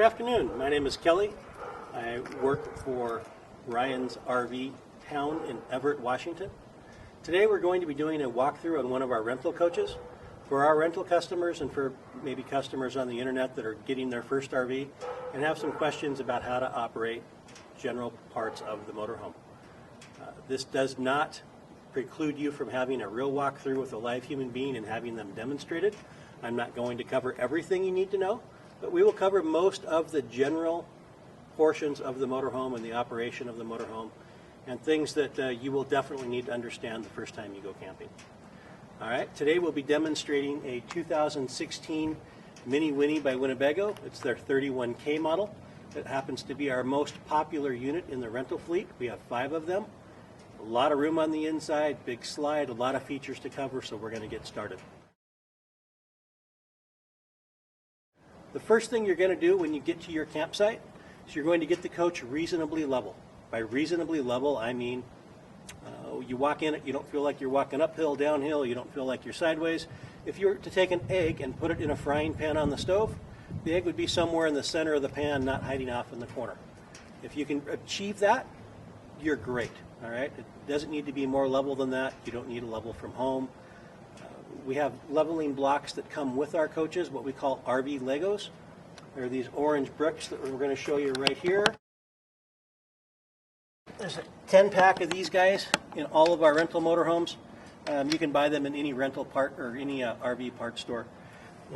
afternoon. My name is Kelly. I work for Ryan's RV Town in Everett, Washington. Today we're going to be doing a walkthrough on one of our rental coaches. For our rental customers and for maybe customers on the internet that are getting their first RV and have some questions about how to operate general parts of the motorhome. This does not preclude you from having a real walkthrough with a live human being and having them demonstrated. I'm not going to cover everything you need to know, but we will cover most of the general portions of the motorhome and the operation of the motorhome and things that you will definitely need to understand the first time you go camping. All right, today we'll be demonstrating a 2016 Minnie Winnie by Winnebago. It's their 31K model. It happens to be our most popular unit in the rental fleet. We have 5 of them. A lot of room on the inside, big slide, a lot of features to cover, so we're going to get started. The first thing you're going to do when you get to your campsite is you're going to get the coach reasonably level. By reasonably level, I mean you walk in it, you don't feel like you're walking uphill, downhill, you don't feel like you're sideways. If you were to take an egg and put it in a frying pan on the stove, the egg would be somewhere in the center of the pan, not hiding off in the corner. If you can achieve that, you're great. All right, it doesn't need to be more level than that. You don't need a level from home. We have leveling blocks that come with our coaches, what we call RV Legos. There are these orange bricks that we're going to show you right here. There's a 10-pack of these guys in all of our rental motorhomes. You can buy them in any rental part or any RV parts store.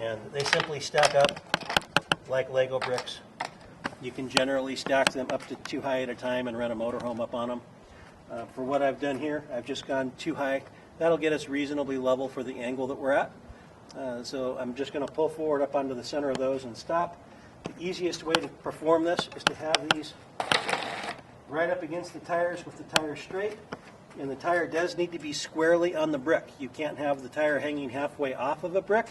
And they simply stack up like Lego bricks. You can generally stack them up to 2 high at a time and run a motorhome up on them. For what I've done here, I've just gone 2 high. That'll get us reasonably level for the angle that we're at. So I'm just going to pull forward up onto the center of those and stop. The easiest way to perform this is to have these right up against the tires with the tire straight. And the tire does need to be squarely on the brick. You can't have the tire hanging halfway off of a brick.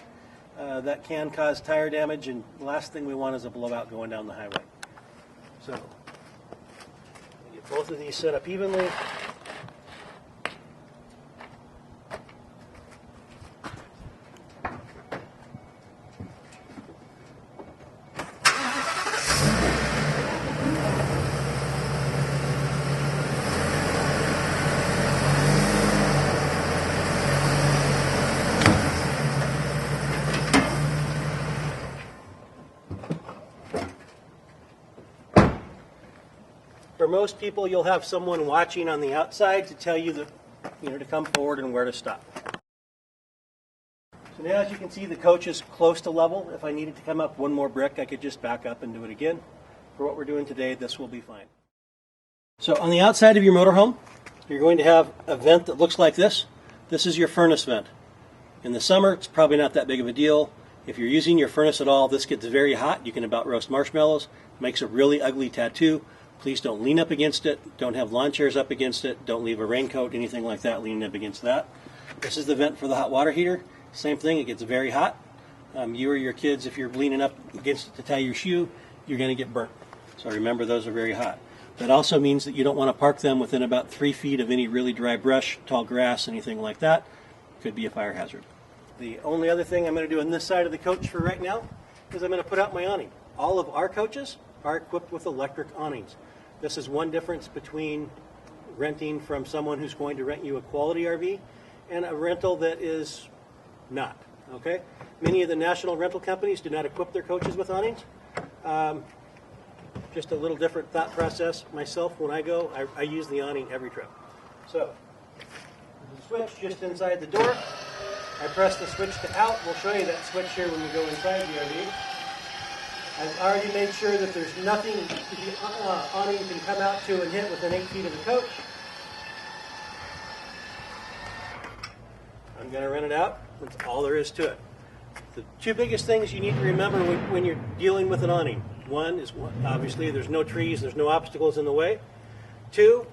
That can cause tire damage, and the last thing we want is a blowout going down the highway. So get both of these set up evenly. For most people, you'll have someone watching on the outside to tell you to come forward and where to stop. So now, as you can see, the coach is close to level. If I needed to come up one more brick, I could just back up and do it again. For what we're doing today, this will be fine. So on the outside of your motorhome, you're going to have a vent that looks like this. This is your furnace vent. In the summer, it's probably not that big of a deal. If you're using your furnace at all, this gets very hot. You can about roast marshmallows. It makes a really ugly tattoo. Please don't lean up against it. Don't have lawn chairs up against it. Don't leave a raincoat, anything like that, leaning up against that. This is the vent for the hot water heater. Same thing, it gets very hot. You or your kids, if you're leaning up against it to tie your shoe, you're going to get burnt. So remember, those are very hot. That also means that you don't want to park them within about 3 feet of any really dry brush, tall grass, anything like that. Could be a fire hazard. The only other thing I'm going to do on this side of the coach for right now is I'm going to put out my awning. All of our coaches are equipped with electric awnings. This is one difference between renting from someone who's going to rent you a quality RV and a rental that is not. Okay? Many of the national rental companies do not equip their coaches with awnings. Just a little different thought process. Myself, when I go, I use the awning every trip. So, there's a switch just inside the door. I press the switch to out. We'll show you that switch here when we go inside the RV. I've already made sure that there's nothing the awning can come out to and hit within 8 feet of the coach. I'm going to rent it out. That's all there is to it. The 2 biggest things you need to remember when you're dealing with an awning. One is, obviously, there's no trees, there's no obstacles in the way. 2,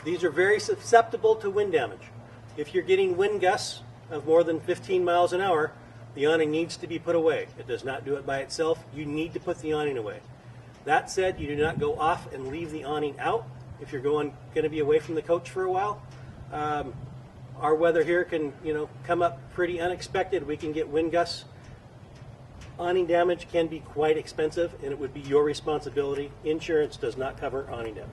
these are very susceptible to wind damage. If you're getting wind gusts of more than 15 miles an hour, the awning needs to be put away. It does not do it by itself. You need to put the awning away. That said, you do not go off and leave the awning out if you're going to be away from the coach for a while. Our weather here can, come up pretty unexpected. We can get wind gusts Awning damage can be quite expensive, and it would be your responsibility. Insurance does not cover awning damage.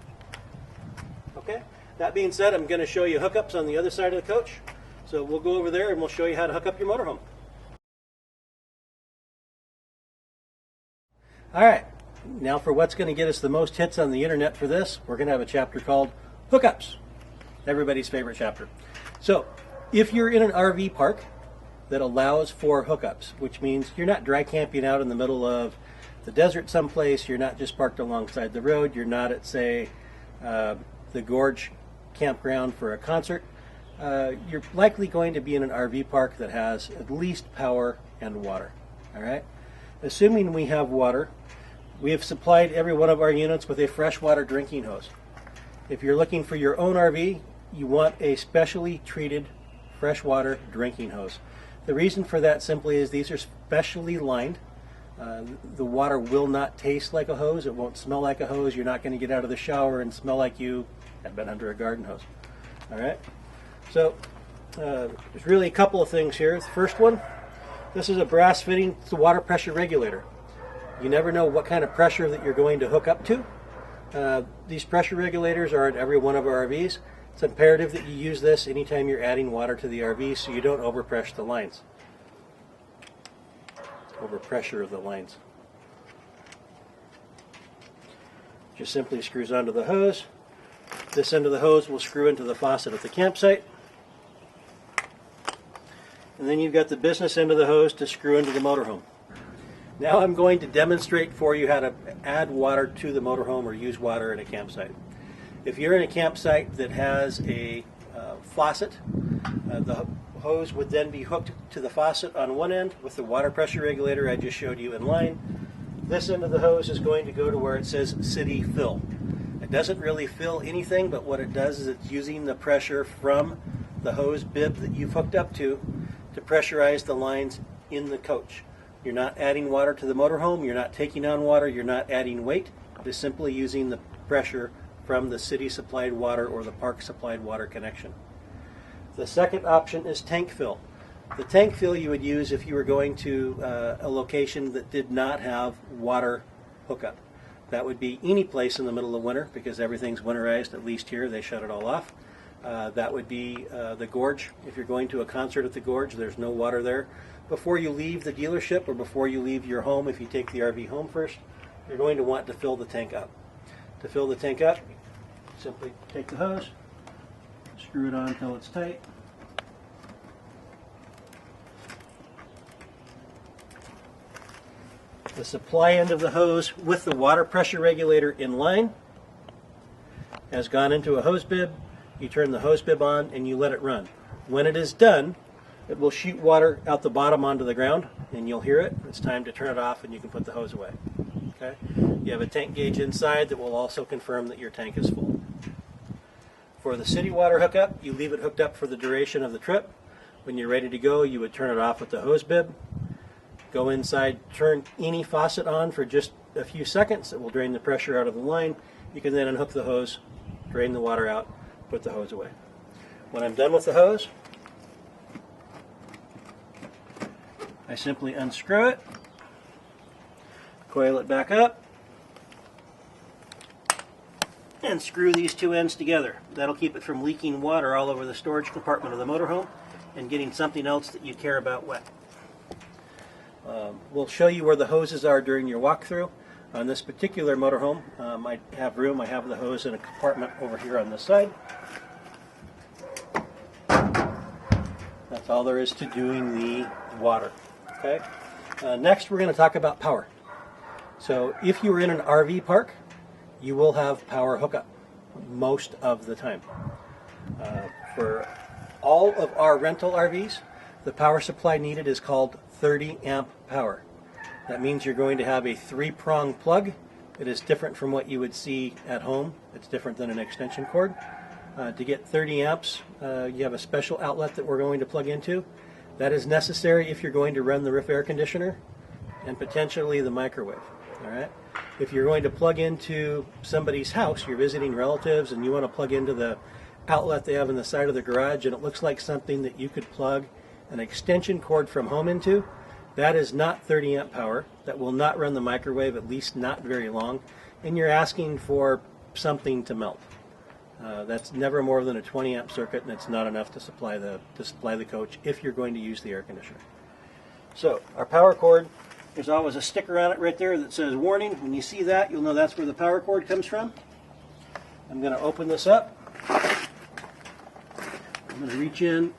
Okay? That being said, I'm going to show you hookups on the other side of the coach. So we'll go over there and we'll show you how to hook up your motorhome. All right, now for what's going to get us the most hits on the internet for this, we're going to have a chapter called Hookups. Everybody's favorite chapter. So if you're in an RV park that allows for hookups, which means you're not dry camping out in the middle of the desert someplace, you're not just parked alongside the road, you're not at, say, the Gorge campground for a concert, you're likely going to be in an RV park that has at least power and water. All right? Assuming we have water, we have supplied every one of our units with a freshwater drinking hose. If you're looking for your own RV, you want a specially treated freshwater drinking hose. The reason for that simply is these are specially lined. The water will not taste like a hose. It won't smell like a hose. You're not going to get out of the shower and smell like you have been under a garden hose. All right? So there's really a couple of things here. The first one, this is a brass fitting. It's a water pressure regulator. You never know what kind of pressure that you're going to hook up to. These pressure regulators are in every one of our RVs. It's imperative that you use this anytime you're adding water to the RV so you don't overpressure the lines. Overpressure of the lines. Just simply screws onto the hose. This end of the hose will screw into the faucet at the campsite. And then you've got the business end of the hose to screw into the motorhome. Now I'm going to demonstrate for you how to add water to the motorhome or use water in a campsite. If you're in a campsite that has a faucet, the hose would then be hooked to the faucet on one end with the water pressure regulator I just showed you in line. This end of the hose is going to go to where it says City Fill. It doesn't really fill anything, but what it does is it's using the pressure from the hose bib that you've hooked up to pressurize the lines in the coach. You're not adding water to the motorhome, you're not taking on water, you're not adding weight. It is simply using the pressure from the city supplied water or the park supplied water connection. The second option is tank fill. The tank fill you would use if you were going to a location that did not have water hookup. That would be any place in the middle of winter because everything's winterized, at least here, they shut it all off. That would be the Gorge. If you're going to a concert at the Gorge, there's no water there. Before you leave the dealership or before you leave your home, if you take the RV home first, you're going to want to fill the tank up. To fill the tank up, simply take the hose, screw it on until it's tight. The supply end of the hose with the water pressure regulator in line has gone into a hose bib. You turn the hose bib on and you let it run. When it is done, it will shoot water out the bottom onto the ground and you'll hear it. It's time to turn it off and you can put the hose away. Okay? You have a tank gauge inside that will also confirm that your tank is full. For the city water hookup, you leave it hooked up for the duration of the trip. When you're ready to go, you would turn it off with the hose bib. Go inside, turn any faucet on for just a few seconds. It will drain the pressure out of the line. You can then unhook the hose, drain the water out, put the hose away. When I'm done with the hose, I simply unscrew it, coil it back up, and screw these two ends together. That'll keep it from leaking water all over the storage compartment of the motorhome and getting something else that you care about wet. We'll show you where the hoses are during your walkthrough. On this particular motorhome, I have room. I have the hose in a compartment over here on this side. That's all there is to doing the water. Okay. Next, we're going to talk about power. So if you are in an RV park, you will have power hookup most of the time. For all of our rental RVs, the power supply needed is called 30 amp power. That means you're going to have a 3-prong plug. It is different from what you would see at home. It's different than an extension cord. To get 30 amps, you have a special outlet that we're going to plug into. That is necessary if you're going to run the roof air conditioner and potentially the microwave. All right. If you're going to plug into somebody's house, you're visiting relatives and you want to plug into the outlet they have in the side of the garage and it looks like something that you could plug an extension cord from home into, That is not 30 amp power. That will not run the microwave, at least not very long, and you're asking for something to melt. That's never more than a 20 amp circuit, and it's not enough to supply the coach if you're going to use the air conditioner. So our power cord, there's always a sticker on it right there that says warning. When you see that, you'll know that's where the power cord comes from. I'm going to open this up. I'm going to reach in,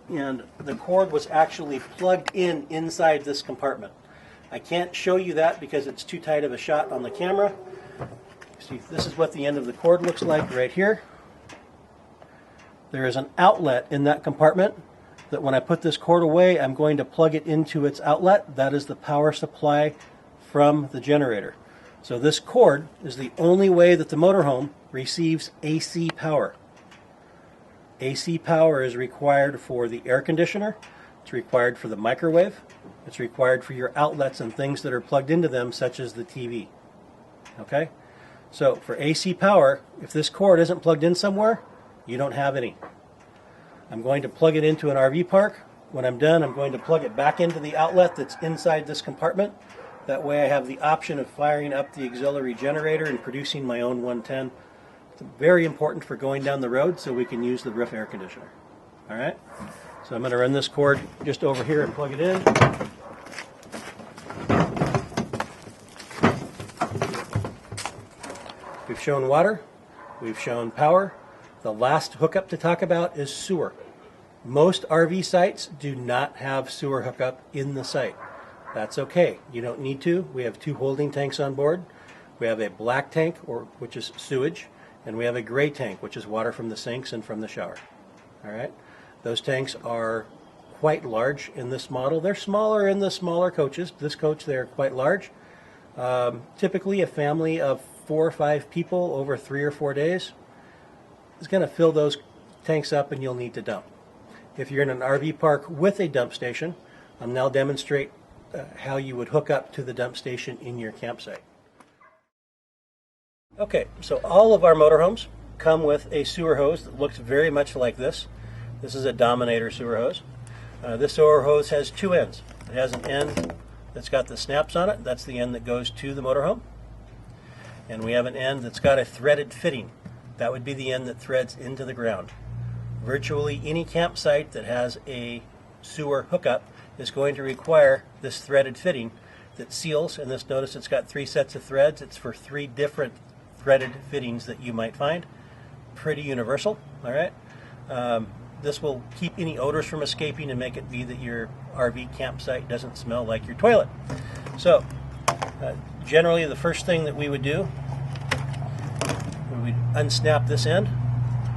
and the cord was actually plugged in inside this compartment. I can't show you that because it's too tight of a shot on the camera. See, this is what the end of the cord looks like right here. There is an outlet in that compartment that when I put this cord away, I'm going to plug it into its outlet. That is the power supply from the generator. So this cord is the only way that the motorhome receives AC power. AC power is required for the air conditioner, it's required for the microwave, it's required for your outlets and things that are plugged into them, such as the TV. Okay? So for AC power, if this cord isn't plugged in somewhere, you don't have any. I'm going to plug it into an RV park. When I'm done, I'm going to plug it back into the outlet that's inside this compartment. That way I have the option of firing up the auxiliary generator and producing my own 110. It's very important for going down the road so we can use the roof air conditioner. All right? So I'm going to run this cord just over here and plug it in. We've shown water. We've shown power. The last hookup to talk about is sewer. Most RV sites do not have sewer hookup in the site. That's okay. You don't need to. We have 2 holding tanks on board. We have a black tank, which is sewage, and we have a gray tank, which is water from the sinks and from the shower. All right? Those tanks are quite large in this model. They're smaller in the smaller coaches. This coach, they're quite large. Typically, a family of 4 or 5 people over 3 or 4 days is going to fill those tanks up, and you'll need to dump. If you're in an RV park with a dump station, I'll now demonstrate how you would hook up to the dump station in your campsite. Okay, so all of our motorhomes come with a sewer hose that looks very much like this. This is a Dominator sewer hose. This sewer hose has 2 ends. It has an end that's got the snaps on it. That's the end that goes to the motorhome. And we have an end that's got a threaded fitting. That would be the end that threads into the ground. Virtually any campsite that has a sewer hookup is going to require this threaded fitting that seals, and this, notice it's got 3 sets of threads. It's for 3 different threaded fittings that you might find. Pretty universal, all right? This will keep any odors from escaping and make it be that your RV campsite doesn't smell like your toilet. So, generally the first thing that we would do, we would unsnap this end.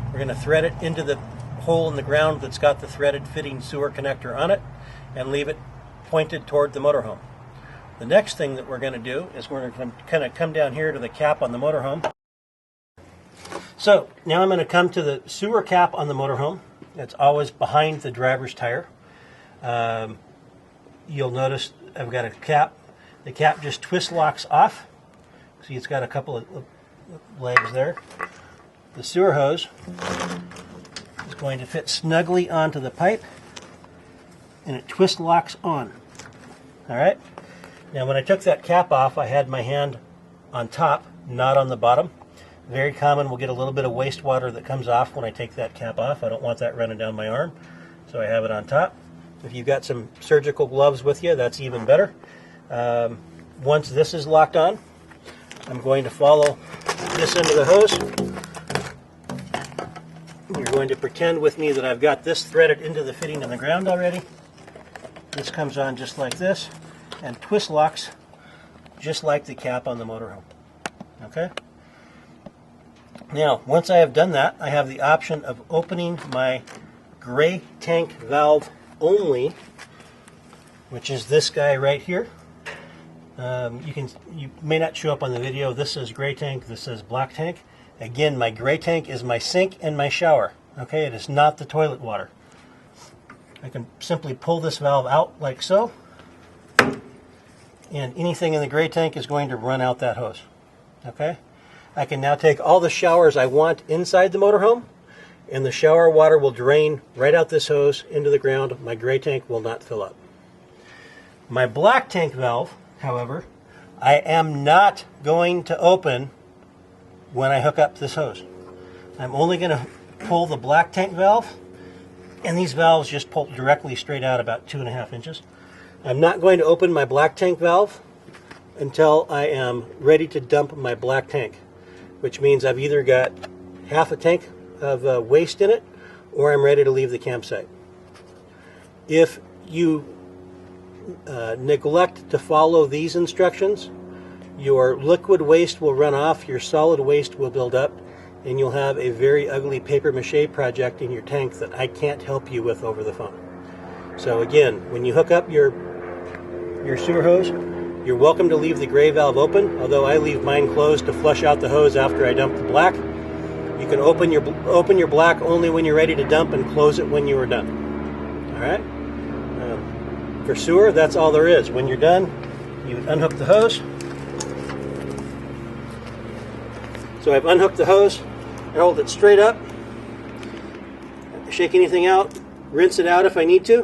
We're going to thread it into the hole in the ground that's got the threaded fitting sewer connector on it and leave it pointed toward the motorhome. The next thing that we're going to do is we're going to kind of come down here to the cap on the motorhome. So now I'm going to come to the sewer cap on the motorhome. It's always behind the driver's tire. You'll notice I've got a cap. The cap just twist locks off. See, it's got a couple of legs there. The sewer hose is going to fit snugly onto the pipe, and it twist locks on. All right? Now when I took that cap off, I had my hand on top, not on the bottom. Very common, we'll get a little bit of wastewater that comes off when I take that cap off. I don't want that running down my arm, so I have it on top. If you've got some surgical gloves with you, that's even better. Once this is locked on, I'm going to follow this end of the hose. You're going to pretend with me that I've got this threaded into the fitting in the ground already. This comes on just like this and twist locks just like the cap on the motorhome. Okay? Now, once I have done that, I have the option of opening my gray tank valve only, which is this guy right here. You may not show up on the video. This says gray tank, this says black tank. Again, my gray tank is my sink and my shower. Okay, it is not the toilet water. I can simply pull this valve out like so, and anything in the gray tank is going to run out that hose. Okay? I can now take all the showers I want inside the motorhome, and the shower water will drain right out this hose into the ground. My gray tank will not fill up. My black tank valve, however, I am not going to open when I hook up this hose. I'm only going to pull the black tank valve, and these valves just pull directly straight out about 2.5 inches. I'm not going to open my black tank valve until I am ready to dump my black tank, which means I've either got half a tank of waste in it or I'm ready to leave the campsite. If you neglect to follow these instructions, your liquid waste will run off, your solid waste will build up, and you'll have a very ugly paper mache project in your tank that I can't help you with over the phone. So again, when you hook up your sewer hose, you're welcome to leave the gray valve open, although I leave mine closed to flush out the hose after I dump the black. You can open your black only when you're ready to dump and close it when you are done. All right? For sewer, that's all there is. When you're done, you unhook the hose. So I've unhooked the hose. I hold it straight up. Shake anything out. Rinse it out if I need to.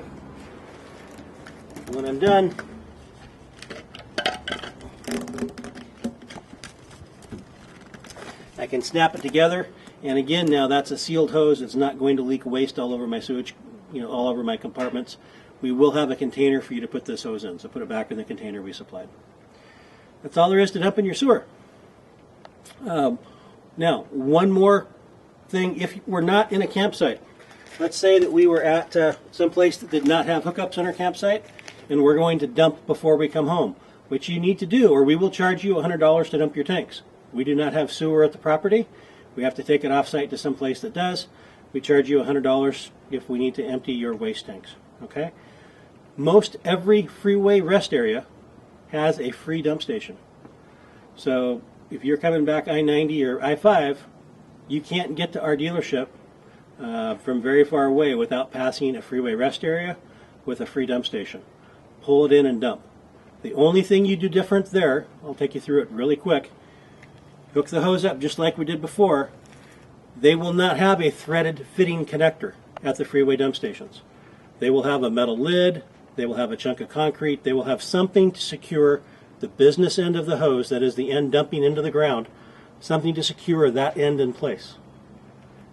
When I'm done, I can snap it together. And again, now that's a sealed hose. It's not going to leak waste all over my sewage, all over my compartments. We will have a container for you to put this hose in, so put it back in the container we supplied. That's all there is to dumping your sewer. Now, one more thing. If we're not in a campsite, let's say that we were at some place that did not have hookups on our campsite, and we're going to dump before we come home, which you need to do, or we will charge you $100 to dump your tanks. We do not have sewer at the property. We have to take it off-site to some place that does. We charge you $100 if we need to empty your waste tanks. Okay? Most every freeway rest area has a free dump station. So if you're coming back I-90 or I-5, you can't get to our dealership from very far away without passing a freeway rest area with a free dump station. Pull it in and dump. The only thing you do different there, I'll take you through it really quick, hook the hose up just like we did before. They will not have a threaded fitting connector at the freeway dump stations. They will have a metal lid, they will have a chunk of concrete, they will have something to secure the business end of the hose, that is the end dumping into the ground, something to secure that end in place.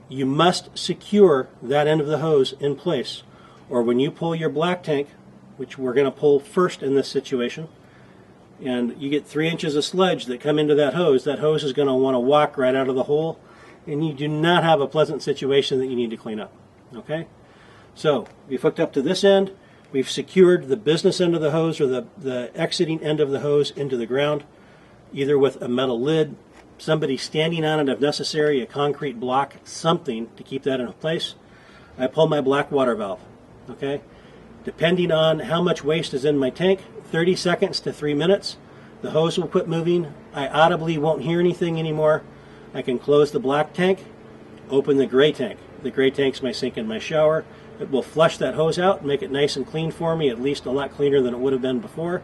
You must secure that end of the hose in place, or when you pull your black tank, which we're going to pull first in this situation, and you get 3 inches of sludge that come into that hose is going to want to walk right out of the hole, and you do not have a pleasant situation that you need to clean up. Okay? So, we've hooked up to this end, we've secured the business end of the hose, or the exiting end of the hose into the ground, either with a metal lid, somebody standing on it if necessary, a concrete block, something to keep that in place. I pull my black water valve. Okay? Depending on how much waste is in my tank, 30 seconds to 3 minutes, the hose will quit moving. I audibly won't hear anything anymore. I can close the black tank, open the gray tank. The gray tank's my sink and my shower. It will flush that hose out, make it nice and clean for me, at least a lot cleaner than it would have been before.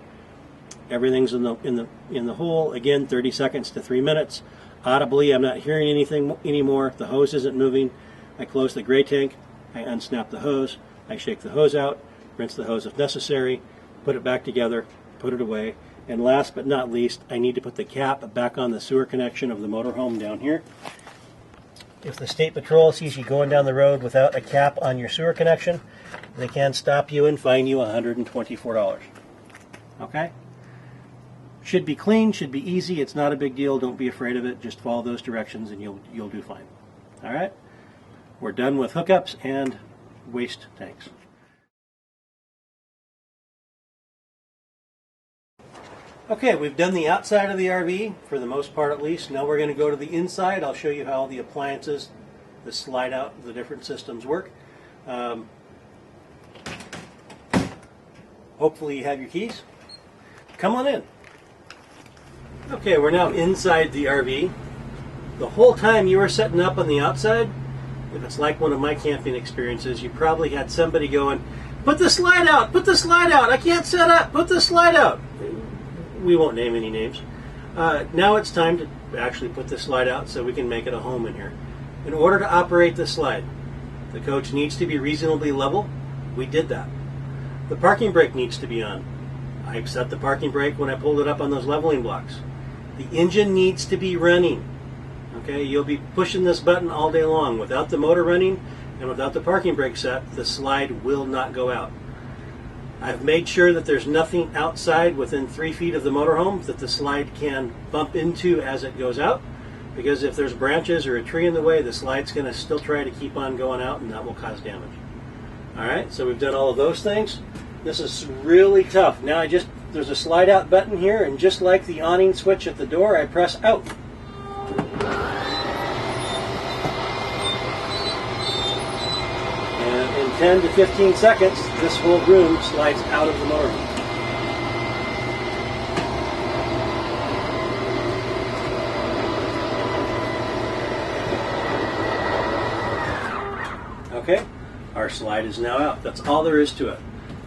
Everything's in the hole. Again, 30 seconds to 3 minutes. Audibly, I'm not hearing anything anymore. The hose isn't moving. I close the gray tank. I unsnap the hose. I shake the hose out, rinse the hose if necessary, put it back together, put it away. And last but not least, I need to put the cap back on the sewer connection of the motorhome down here. If the state patrol sees you going down the road without a cap on your sewer connection, they can stop you and fine you $124. Okay? Should be clean, should be easy. It's not a big deal. Don't be afraid of it. Just follow those directions and you'll do fine. All right? We're done with hookups and waste tanks. Okay, we've done the outside of the RV, for the most part at least. Now we're going to go to the inside. I'll show you how the appliances, the slide out, the different systems work. Hopefully you have your keys. Come on in. Okay, we're now inside the RV. The whole time you were setting up on the outside, if it's like one of my camping experiences, you probably had somebody going, "Put the slide out, put the slide out, I can't set up, put the slide out." We won't name any names. Now it's time to actually put the slide out so we can make it a home in here. In order to operate the slide, the coach needs to be reasonably level. We did that. The parking brake needs to be on. I set the parking brake when I pulled it up on those leveling blocks. The engine needs to be running. Okay, you'll be pushing this button all day long. Without the motor running and without the parking brake set, the slide will not go out. I've made sure that there's nothing outside within 3 feet of the motorhome that the slide can bump into as it goes out, because if there's branches or a tree in the way, the slide's going to still try to keep on going out, and that will cause damage. Alright, so we've done all of those things. This is really tough. Now there's a slide out button here, and just like the awning switch at the door, I press out. And in 10 to 15 seconds, this whole room slides out of the motorhome. Okay, our slide is now out. That's all there is to it.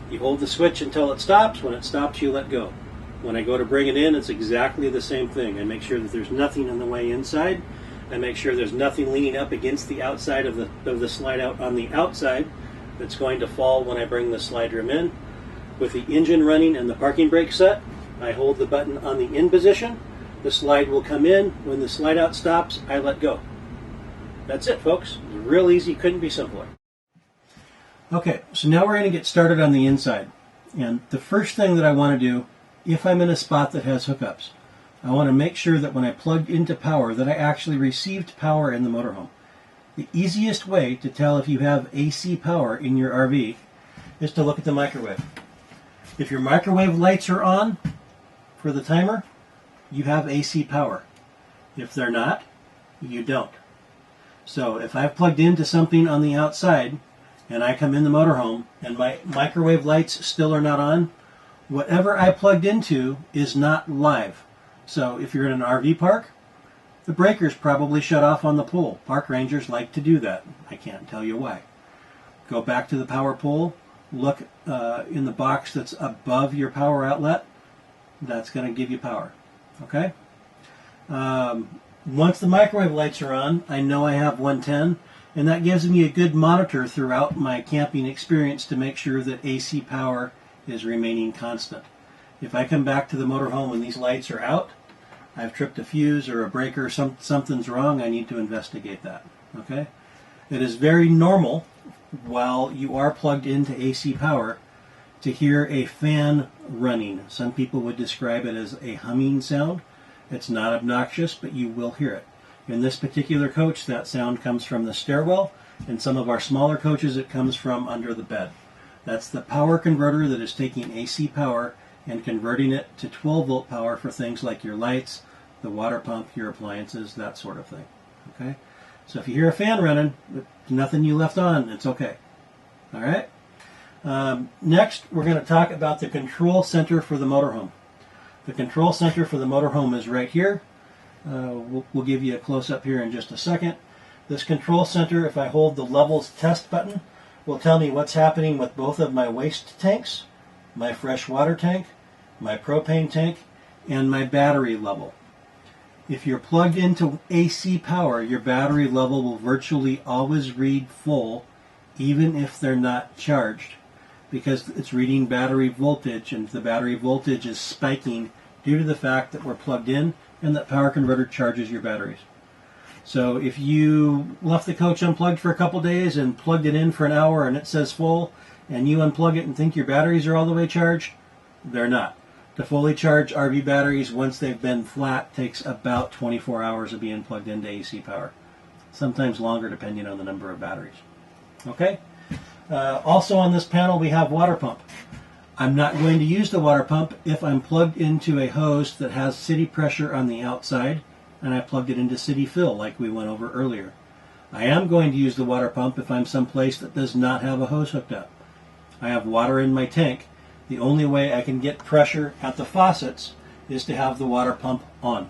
You hold the switch until it stops. When it stops, you let go. When I go to bring it in, it's exactly the same thing. I make sure that there's nothing in the way inside. I make sure there's nothing leaning up against the outside of the slide out on the outside that's going to fall when I bring the slide rim in. With the engine running and the parking brake set, I hold the button on the in position. The slide will come in. When the slide out stops, I let go. That's it, folks. It's real easy. Couldn't be simpler. Okay, so now we're going to get started on the inside. And the first thing that I want to do, if I'm in a spot that has hookups, I want to make sure that when I plug into power that I actually received power in the motorhome. The easiest way to tell if you have AC power in your RV is to look at the microwave. If your microwave lights are on for the timer, you have AC power. If they're not, you don't. So if I've plugged into something on the outside and I come in the motorhome and my microwave lights still are not on, whatever I plugged into is not live. So if you're in an RV park, the breaker's probably shut off on the pole. Park rangers like to do that. I can't tell you why. Go back to the power pole, look in the box that's above your power outlet. That's going to give you power. Okay? Once the microwave lights are on, I know I have 110, and that gives me a good monitor throughout my camping experience to make sure that AC power is remaining constant. If I come back to the motorhome and these lights are out, I've tripped a fuse or a breaker, something's wrong, I need to investigate that. Okay? It is very normal while you are plugged into AC power to hear a fan running. Some people would describe it as a humming sound. It's not obnoxious, but you will hear it. In this particular coach, that sound comes from the stairwell. In some of our smaller coaches, it comes from under the bed. That's the power converter that is taking AC power and converting it to 12-volt power for things like your lights, the water pump, your appliances, that sort of thing. Okay? So if you hear a fan running, nothing you left on, it's okay. All right? Next, we're going to talk about the control center for the motorhome. The control center for the motorhome is right here. We'll give you a close-up here in just a second. This control center, if I hold the levels test button, will tell me what's happening with both of my waste tanks, my fresh water tank, my propane tank, and my battery level. If you're plugged into AC power, your battery level will virtually always read full, even if they're not charged, because it's reading battery voltage, and the battery voltage is spiking due to the fact that we're plugged in and that power converter charges your batteries. So if you left the coach unplugged for a couple days and plugged it in for an hour and it says full, and you unplug it and think your batteries are all the way charged, they're not. To fully charge RV batteries, once they've been flat, takes about 24 hours of being plugged into AC power. Sometimes longer depending on the number of batteries. Okay? Also on this panel we have water pump. I'm not going to use the water pump if I'm plugged into a hose that has city pressure on the outside and I plugged it into city fill like we went over earlier. I am going to use the water pump if I'm someplace that does not have a hose hooked up. I have water in my tank. The only way I can get pressure at the faucets is to have the water pump on.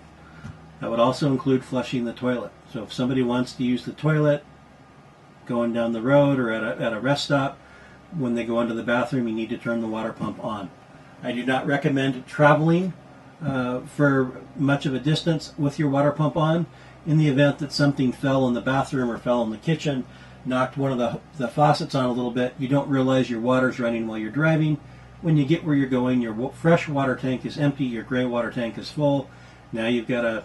That would also include flushing the toilet. So if somebody wants to use the toilet going down the road or at a rest stop, when they go into the bathroom, you need to turn the water pump on. I do not recommend traveling for much of a distance with your water pump on. In the event that something fell in the bathroom or fell in the kitchen, knocked one of the faucets on a little bit, you don't realize your water's running while you're driving, when you get where you're going, your fresh water tank is empty, your gray water tank is full. Now you've got to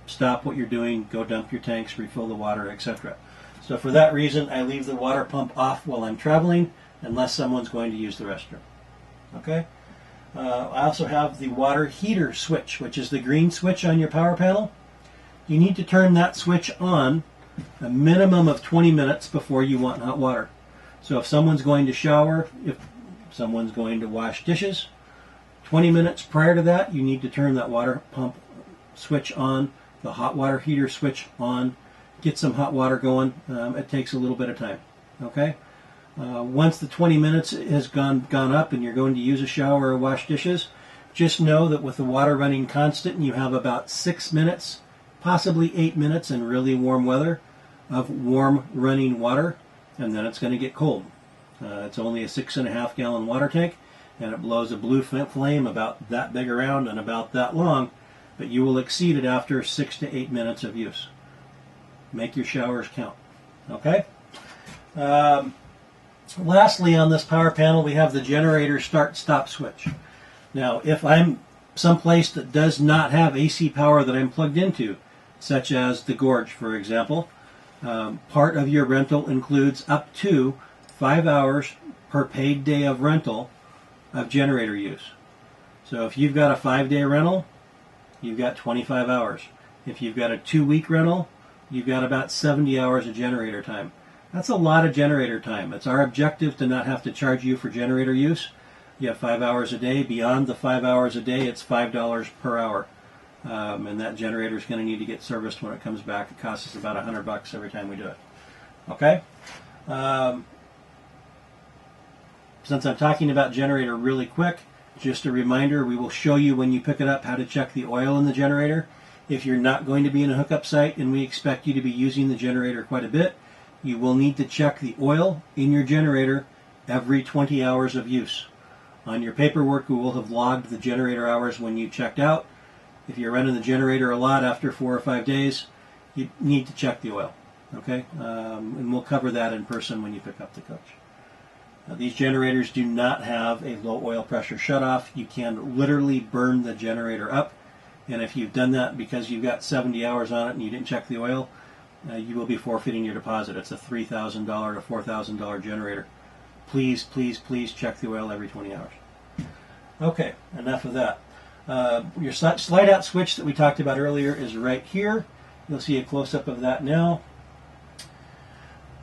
stop what you're doing, go dump your tanks, refill the water, etc. So for that reason, I leave the water pump off while I'm traveling, unless someone's going to use the restroom. Okay? I also have the water heater switch, which is the green switch on your power panel. You need to turn that switch on a minimum of 20 minutes before you want hot water. So if someone's going to shower, if someone's going to wash dishes, 20 minutes prior to that, you need to turn that water pump switch on, the hot water heater switch on, get some hot water going. It takes a little bit of time. Okay? Once the 20 minutes has gone up and you're going to use a shower or wash dishes, just know that with the water running constant, you have about 6 minutes, possibly 8 minutes in really warm weather of warm running water, and then it's going to get cold. It's only a 6.5 gallon water tank, and it blows a blue flame about that big around and about that long, but you will exceed it after 6 to 8 minutes of use. Make your showers count. Okay? Lastly, on this power panel, we have the generator start-stop switch. Now, if I'm someplace that does not have AC power that I'm plugged into, such as the gorge, for example, part of your rental includes up to 5 hours per paid day of rental of generator use. So if you've got a 5-day rental, you've got 25 hours. If you've got a 2-week rental, you've got about 70 hours of generator time. That's a lot of generator time. It's our objective to not have to charge you for generator use. You have 5 hours a day. Beyond the 5 hours a day, it's $5 per hour. And that generator is going to need to get serviced when it comes back. It costs us about $100 every time we do it. Okay? Since I'm talking about generator really quick, just a reminder, we will show you when you pick it up how to check the oil in the generator. If you're not going to be in a hookup site and we expect you to be using the generator quite a bit, you will need to check the oil in your generator every 20 hours of use. On your paperwork, we will have logged the generator hours when you checked out. If you're running the generator a lot after 4 or 5 days, you need to check the oil. Okay? And we'll cover that in person when you pick up the coach. These generators do not have a low oil pressure shutoff. You can literally burn the generator up. And if you've done that because you've got 70 hours on it and you didn't check the oil, you will be forfeiting your deposit. It's a $3,000 to $4,000 generator. Please, please, please check the oil every 20 hours. Okay, enough of that. Your slide out switch that we talked about earlier is right here. You'll see a close-up of that now.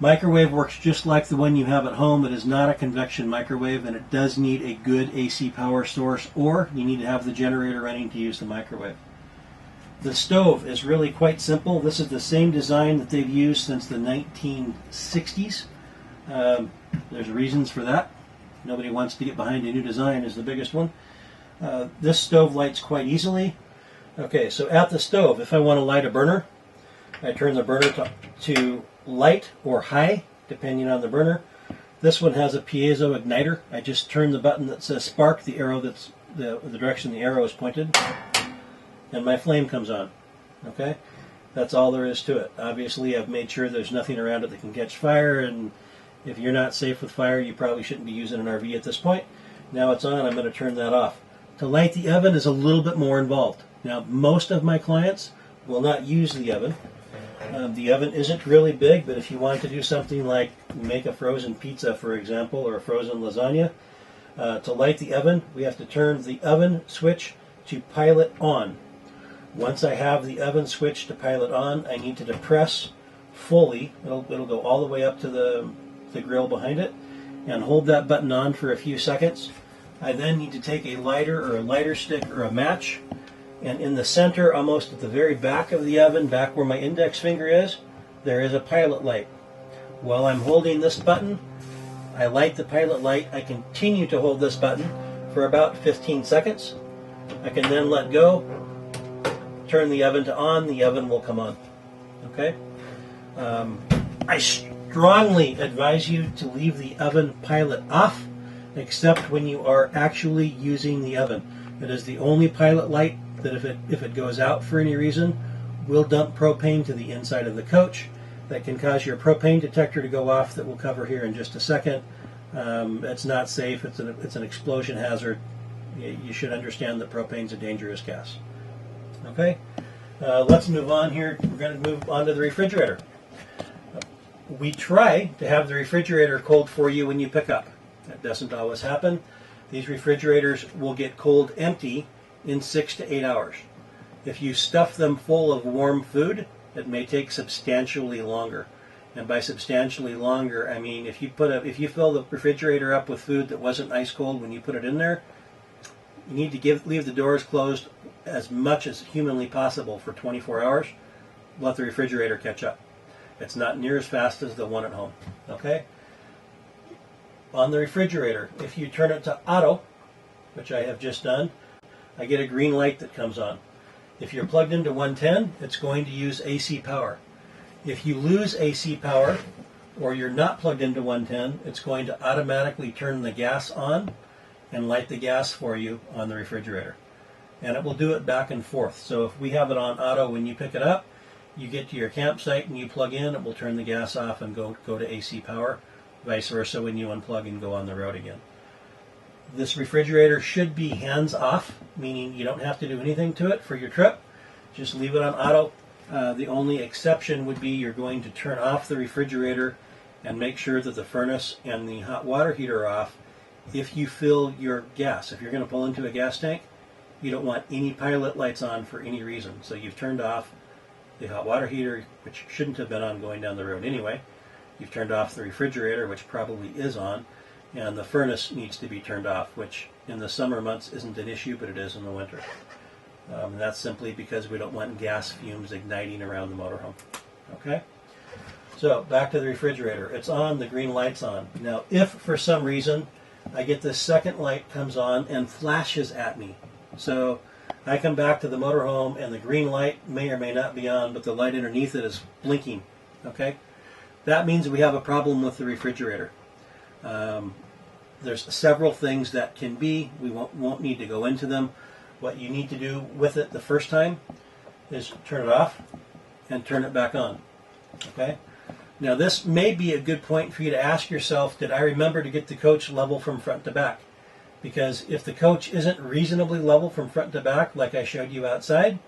Microwave works just like the one you have at home. It is not a convection microwave, and it does need a good AC power source, or you need to have the generator running to use the microwave. The stove is really quite simple. This is the same design that they've used since the 1960s. There's reasons for that. Nobody wants to get behind a new design is the biggest one. This stove lights quite easily. Okay, so at the stove, if I want to light a burner, I turn the burner to light or high, depending on the burner. This one has a piezo igniter. I just turn the button that says spark, the arrow that's the direction the arrow is pointed, and my flame comes on. Okay? That's all there is to it. Obviously, I've made sure there's nothing around it that can catch fire, and if you're not safe with fire, you probably shouldn't be using an RV at this point. Now it's on, I'm going to turn that off. To light the oven is a little bit more involved. Now, most of my clients will not use the oven. The oven isn't really big, but if you want to do something like make a frozen pizza, for example, or a frozen lasagna, to light the oven, we have to turn the oven switch to pilot on. Once I have the oven switch to pilot on, I need to depress fully. It'll go all the way up to the grill behind it, and hold that button on for a few seconds. I then need to take a lighter or a lighter stick or a match, and in the center, almost at the very back of the oven, back where my index finger is, there is a pilot light. While I'm holding this button, I light the pilot light. I continue to hold this button for about 15 seconds. I can then let go, turn the oven to on, the oven will come on. Okay? I strongly advise you to leave the oven pilot off, except when you are actually using the oven. It is the only pilot light that if it goes out for any reason, will dump propane to the inside of the coach. That can cause your propane detector to go off, that we'll cover here in just a second. It's not safe. It's an explosion hazard. You should understand that propane's a dangerous gas. Okay, let's move on here. We're going to move on to the refrigerator. We try to have the refrigerator cold for you when you pick up. That doesn't always happen. These refrigerators will get cold empty in 6 to 8 hours. If you stuff them full of warm food, it may take substantially longer. And by substantially longer, I mean if you fill the refrigerator up with food that wasn't ice cold when you put it in there, you need to leave the doors closed as much as humanly possible for 24 hours. Let the refrigerator catch up. It's not near as fast as the one at home. Okay? On the refrigerator, if you turn it to auto, which I have just done, I get a green light that comes on. If you're plugged into 110, it's going to use AC power. If you lose AC power, or you're not plugged into 110, it's going to automatically turn the gas on and light the gas for you on the refrigerator. And it will do it back and forth. So if we have it on auto when you pick it up, you get to your campsite and you plug in, it will turn the gas off and go to AC power. Vice versa when you unplug and go on the road again. This refrigerator should be hands off, meaning you don't have to do anything to it for your trip. Just leave it on auto. The only exception would be you're going to turn off the refrigerator and make sure that the furnace and the hot water heater are off if you fill your gas. If you're going to pull into a gas tank, you don't want any pilot lights on for any reason. So you've turned off the hot water heater, which shouldn't have been on going down the road anyway. You've turned off the refrigerator, which probably is on, and the furnace needs to be turned off, which in the summer months isn't an issue, but it is in the winter. That's simply because we don't want gas fumes igniting around the motorhome. Okay? So back to the refrigerator. It's on, the green light's on. Now, if for some reason I get this second light comes on and flashes at me, so I come back to the motorhome and the green light may or may not be on, but the light underneath it is blinking. Okay? That means we have a problem with the refrigerator. There's several things that can be. We won't need to go into them. What you need to do with it the first time is turn it off and turn it back on. Okay? Now this may be a good point for you to ask yourself, did I remember to get the coach level from front to back? Because if the coach isn't reasonably level from front to back, like I showed you outside,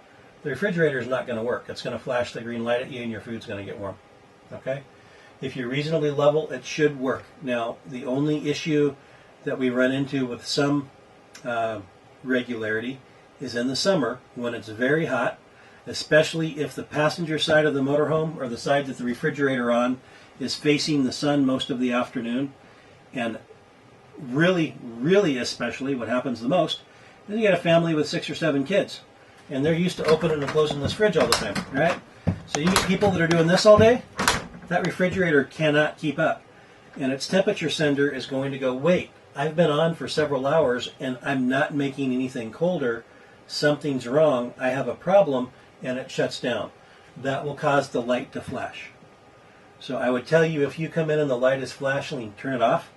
the refrigerator is not going to work. It's going to flash the green light at you and your food's going to get warm. Okay? If you're reasonably level, it should work. Now, the only issue that we run into with some regularity is in the summer when it's very hot, especially if the passenger side of the motorhome or the side that the refrigerator on is facing the sun most of the afternoon. And really, really especially what happens the most is you got a family with 6 or 7 kids and they're used to opening and closing this fridge all the time, right? So you get people that are doing this all day, that refrigerator cannot keep up. And its temperature sender is going to go, wait, I've been on for several hours and I'm not making anything colder. Something's wrong. I have a problem, and it shuts down. That will cause the light to flash. So I would tell you, if you come in and the light is flashing, turn it off,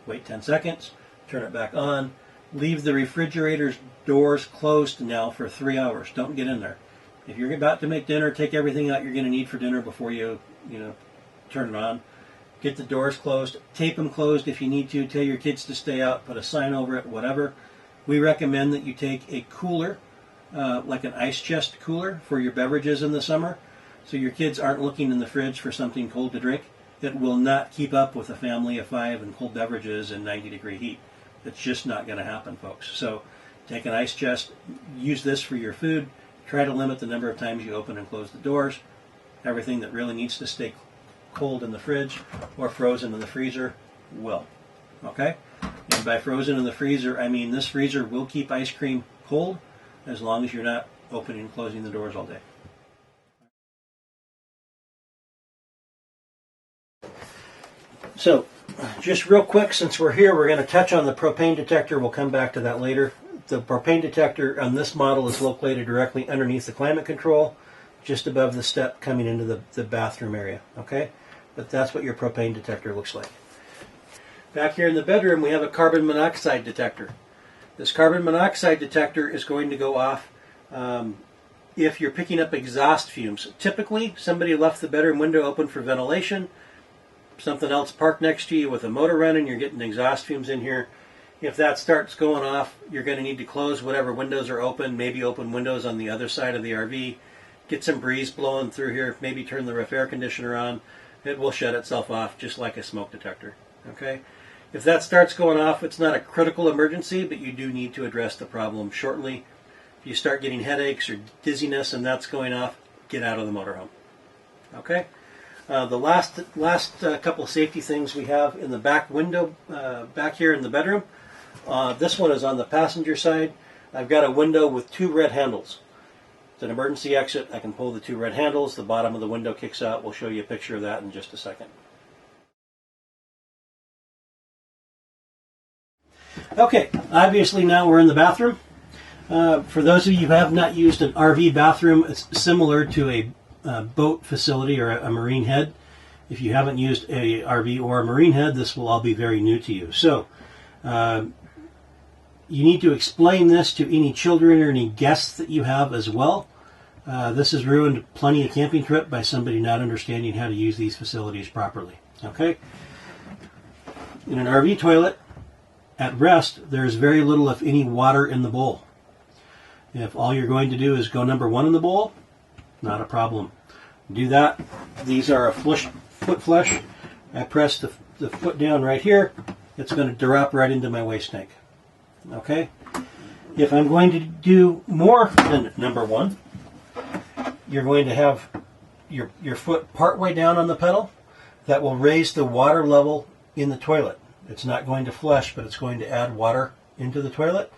wait 10 seconds, turn it back on, leave the refrigerator's doors closed now for 3 hours. Don't get in there. If you're about to make dinner, take everything out you're going to need for dinner before you turn it on. Get the doors closed. Tape them closed if you need to. Tell your kids to stay out. Put a sign over it, whatever. We recommend that you take a cooler, like an ice chest cooler for your beverages in the summer, so your kids aren't looking in the fridge for something cold to drink. It will not keep up with a family of 5 and cold beverages in 90-degree heat. It's just not going to happen, folks. So take an ice chest. Use this for your food. Try to limit the number of times you open and close the doors. Everything that really needs to stay cold in the fridge or frozen in the freezer will. Okay? And by frozen in the freezer, I mean this freezer will keep ice cream cold as long as you're not opening and closing the doors all day. So, just real quick, since we're here, we're going to touch on the propane detector. We'll come back to that later. The propane detector on this model is located directly underneath the climate control, just above the step coming into the bathroom area. Okay? But that's what your propane detector looks like. Back here in the bedroom, we have a carbon monoxide detector. This carbon monoxide detector is going to go off if you're picking up exhaust fumes. Typically, somebody left the bedroom window open for ventilation. something else parked next to you with a motor running, you're getting exhaust fumes in here. If that starts going off, you're going to need to close whatever windows are open, maybe open windows on the other side of the RV, get some breeze blowing through here, maybe turn the roof air conditioner on. It will shut itself off just like a smoke detector. Okay? If that starts going off, it's not a critical emergency, but you do need to address the problem shortly. If you start getting headaches or dizziness and that's going off, get out of the motorhome. Okay? The last couple of safety things we have in the back window, back here in the bedroom. This one is on the passenger side. I've got a window with 2 red handles. It's an emergency exit. I can pull the 2 red handles. The bottom of the window kicks out. We'll show you a picture of that in just a second. Okay, obviously now we're in the bathroom. For those of you who have not used an RV bathroom, it's similar to a boat facility or a marine head. If you haven't used a RV or a marine head, this will all be very new to you. So, you need to explain this to any children or any guests that you have as well. This has ruined plenty of camping trip by somebody not understanding how to use these facilities properly. Okay? In an RV toilet, at rest, there's very little, if any, water in the bowl. If all you're going to do is go number 1 in the bowl, not a problem. Do that. These are a foot flush. I press the foot down right here. It's going to drop right into my waste tank. Okay? If I'm going to do more than number 1, you're going to have your foot part way down on the pedal. That will raise the water level in the toilet. It's not going to flush, but it's going to add water into the toilet.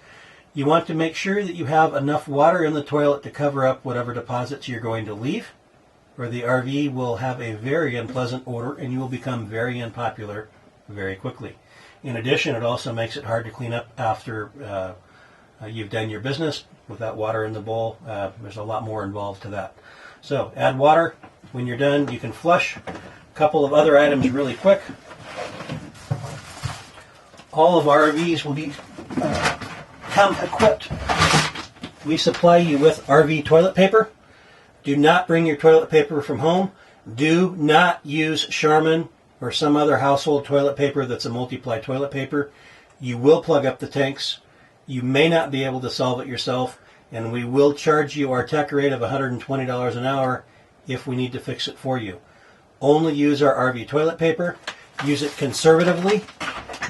You want to make sure that you have enough water in the toilet to cover up whatever deposits you're going to leave, or the RV will have a very unpleasant odor and you will become very unpopular very quickly. In addition, it also makes it hard to clean up after you've done your business. Without water in the bowl, there's a lot more involved to that. So add water. When you're done, you can flush. A couple of other items really quick. All of our RVs will be come equipped. We supply you with RV toilet paper. Do not bring your toilet paper from home. Do not use Charmin or some other household toilet paper that's a multiply toilet paper. You will plug up the tanks. You may not be able to solve it yourself, and we will charge you our tech rate of $120 an hour if we need to fix it for you. Only use our RV toilet paper. Use it conservatively.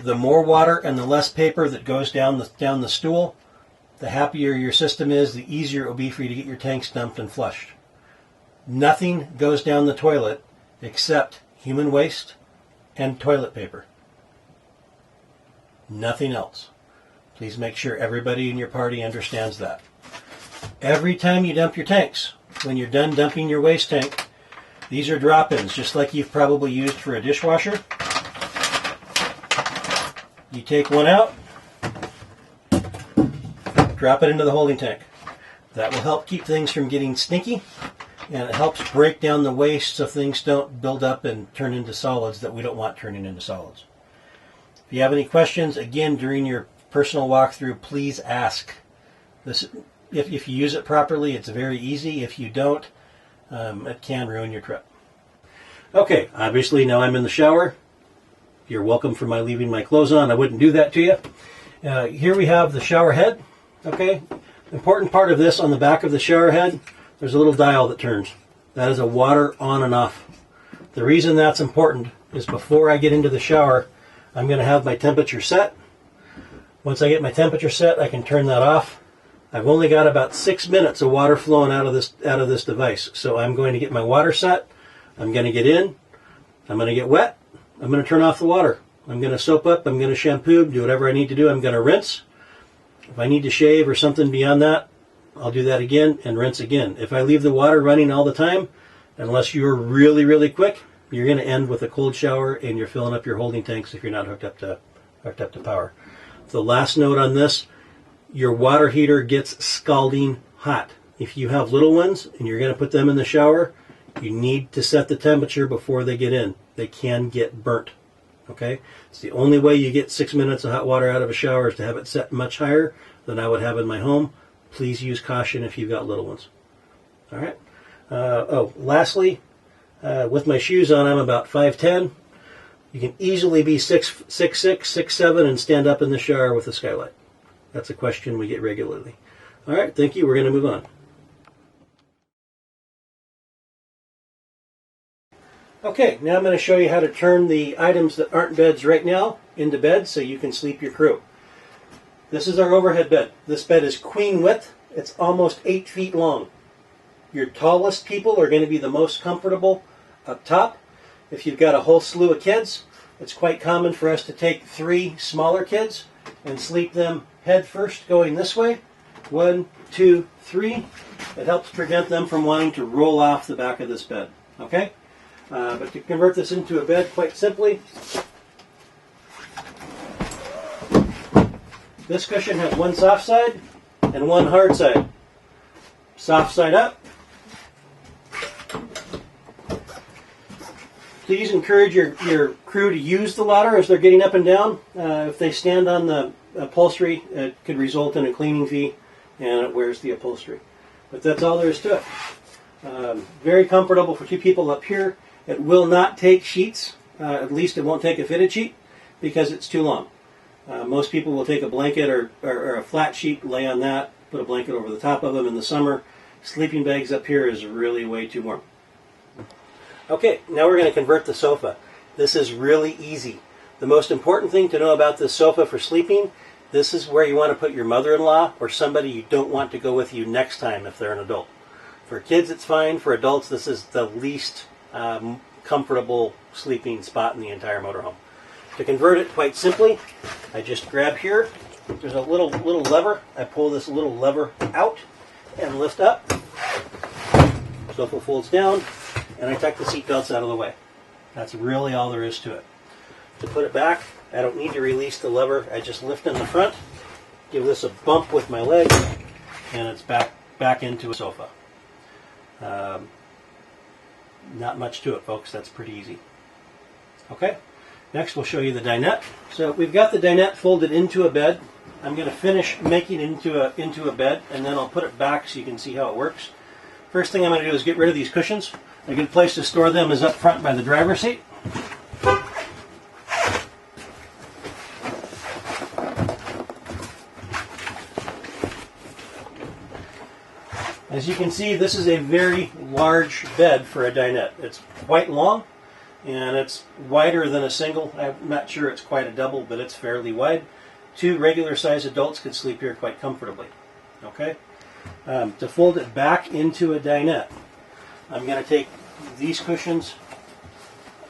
The more water and the less paper that goes down the stool, the happier your system is, the easier it will be for you to get your tanks dumped and flushed. Nothing goes down the toilet except human waste and toilet paper. Nothing else. Please make sure everybody in your party understands that. Every time you dump your tanks, when you're done dumping your waste tank, these are drop-ins, just like you've probably used for a dishwasher. You take one out, drop it into the holding tank. That will help keep things from getting stinky, and it helps break down the waste so things don't build up and turn into solids that we don't want turning into solids. If you have any questions, again, during your personal walkthrough, please ask. This, if you use it properly, it's very easy. If you don't, it can ruin your trip. Okay, obviously now I'm in the shower. You're welcome for my leaving my clothes on. I wouldn't do that to you. Here we have the shower head. Okay, important part of this, on the back of the shower head, there's a little dial that turns. That is a water on and off. The reason that's important is before I get into the shower, I'm going to have my temperature set. Once I get my temperature set, I can turn that off. I've only got about 6 minutes of water flowing out of this device. So I'm going to get my water set. I'm going to get in. I'm going to get wet. I'm going to turn off the water. I'm going to soap up. I'm going to shampoo, do whatever I need to do. I'm going to rinse. If I need to shave or something beyond that, I'll do that again and rinse again. If I leave the water running all the time, unless you're really, really quick, you're going to end with a cold shower and you're filling up your holding tanks if you're not hooked up to power. The last note on this, your water heater gets scalding hot. If you have little ones and you're going to put them in the shower, you need to set the temperature before they get in. They can get burnt. Okay? It's the only way you get 6 minutes of hot water out of a shower is to have it set much higher than I would have in my home. Please use caution if you've got little ones. All right? Lastly, with my shoes on, I'm about 5'10". You can easily be 6'6", 6'7", and stand up in the shower with a skylight. That's a question we get regularly. All right, thank you. We're going to move on. Okay, now I'm going to show you how to turn the items that aren't beds right now into beds so you can sleep your crew. This is our overhead bed. This bed is queen width. It's almost 8 feet long. Your tallest people are going to be the most comfortable up top. If you've got a whole slew of kids, it's quite common for us to take 3 smaller kids and sleep them head first going this way. 1, 2, 3. It helps prevent them from wanting to roll off the back of this bed. Okay? But to convert this into a bed, quite simply, this cushion has one soft side and one hard side. Soft side up. Please encourage your crew to use the ladder as they're getting up and down. If they stand on the upholstery, it could result in a cleaning fee, and it wears the upholstery. But that's all there is to it. Very comfortable for 2 people up here. It will not take sheets. At least it won't take a fitted sheet because it's too long. Most people will take a blanket or a flat sheet, lay on that, put a blanket over the top of them in the summer. Sleeping bags up here is really way too warm. Okay, now we're going to convert the sofa. This is really easy. The most important thing to know about this sofa for sleeping, this is where you want to put your mother-in-law or somebody you don't want to go with you next time if they're an adult. For kids it's fine. For adults this is the least comfortable sleeping spot in the entire motorhome. To convert it, quite simply, I just grab here. There's a little lever. I pull this little lever out and lift up. Sofa folds down, and I tuck the seat belts out of the way. That's really all there is to it. To put it back, I don't need to release the lever. I just lift in the front, give this a bump with my leg, and it's back into a sofa. Not much to it, folks. That's pretty easy. Okay, next we'll show you the dinette. So we've got the dinette folded into a bed. I'm going to finish making it into a bed, and then I'll put it back so you can see how it works. First thing I'm going to do is get rid of these cushions. A good place to store them is up front by the driver's seat. As you can see, this is a very large bed for a dinette. It's quite long, and it's wider than a single. I'm not sure it's quite a double, but it's fairly wide. 2 regular-sized adults could sleep here quite comfortably. Okay? To fold it back into a dinette, I'm going to take these cushions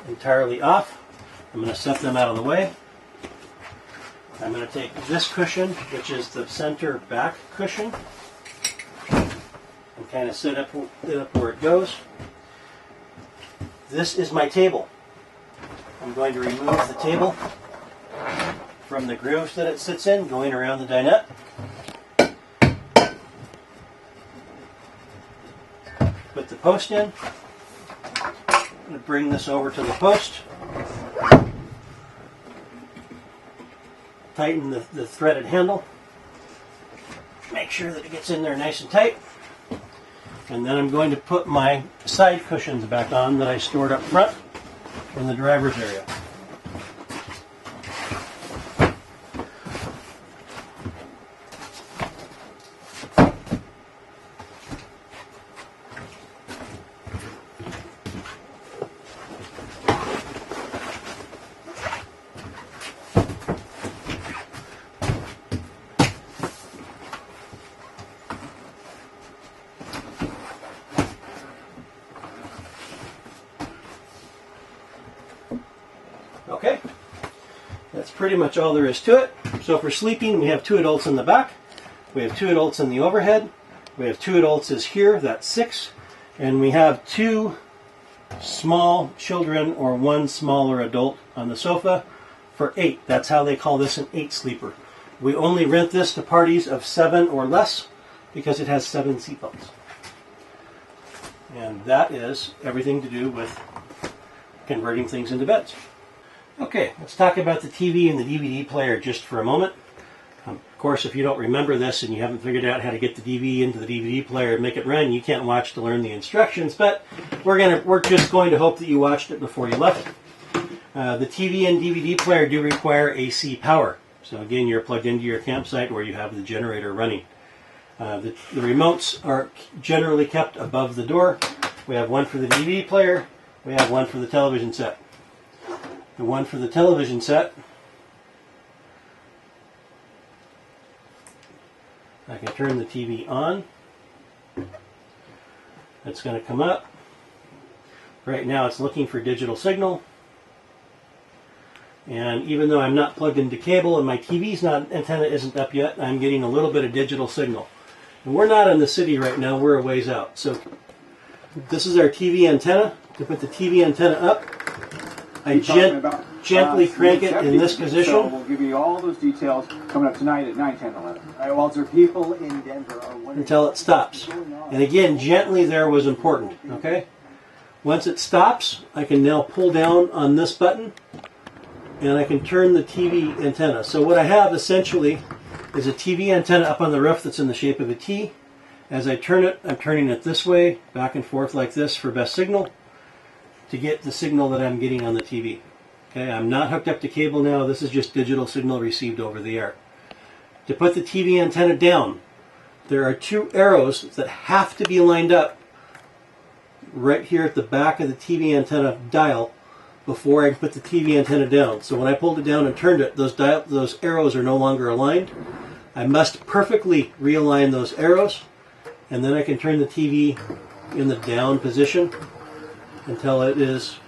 entirely off. I'm going to set them out of the way. I'm going to take this cushion, which is the center back cushion, and kind of set it up where it goes. This is my table. I'm going to remove the table from the grooves that it sits in, going around the dinette. Put the post in. I'm going to bring this over to the post. Tighten the threaded handle. Make sure that it gets in there nice and tight. And then I'm going to put my side cushions back on that I stored up front in the driver's area. Okay, that's pretty much all there is to it. So for sleeping, we have 2 adults in the back, we have 2 adults in the overhead, we have 2 adults is here, that's 6, and we have 2 small children or 1 smaller adult on the sofa for 8. That's how they call this an 8 sleeper. We only rent this to parties of 7 or less because it has 7 seatbelts. And that is everything to do with converting things into beds. Okay, let's talk about the TV and the DVD player just for a moment. Of course, if you don't remember this and you haven't figured out how to get the DVD into the DVD player and make it run, you can't watch to learn the instructions, but we're just going to hope that you watched it before you left. The TV and DVD player do require AC power. So again, you're plugged into your campsite where you have the generator running. The remotes are generally kept above the door. We have one for the DVD player. We have one for the television set. The one for the television set, I can turn the TV on. It's going to come up. Right now it's looking for digital signal. And even though I'm not plugged into cable and my TV's antenna isn't up yet, I'm getting a little bit of digital signal. And we're not in the city right now, we're a ways out. So this is our TV antenna. To put the TV antenna up, I gently crank it in this position. So we'll give you all those details coming up tonight at 9, 10, 11. All right, Walter, people in Denver are wondering until it stops. And again, gently there was important, okay? Once it stops, I can now pull down on this button and I can turn the TV antenna. So what I have essentially is a TV antenna up on the roof that's in the shape of a T. As I turn it, I'm turning it this way, back and forth like this for best signal to get the signal that I'm getting on the TV. Okay, I'm not hooked up to cable now. This is just digital signal received over the air. To put the TV antenna down, there are 2 arrows that have to be lined up right here at the back of the TV antenna dial before I can put the TV antenna down. So when I pulled it down and turned it, those arrows are no longer aligned. I must perfectly realign those arrows, and then I can turn the TV in the down position until it is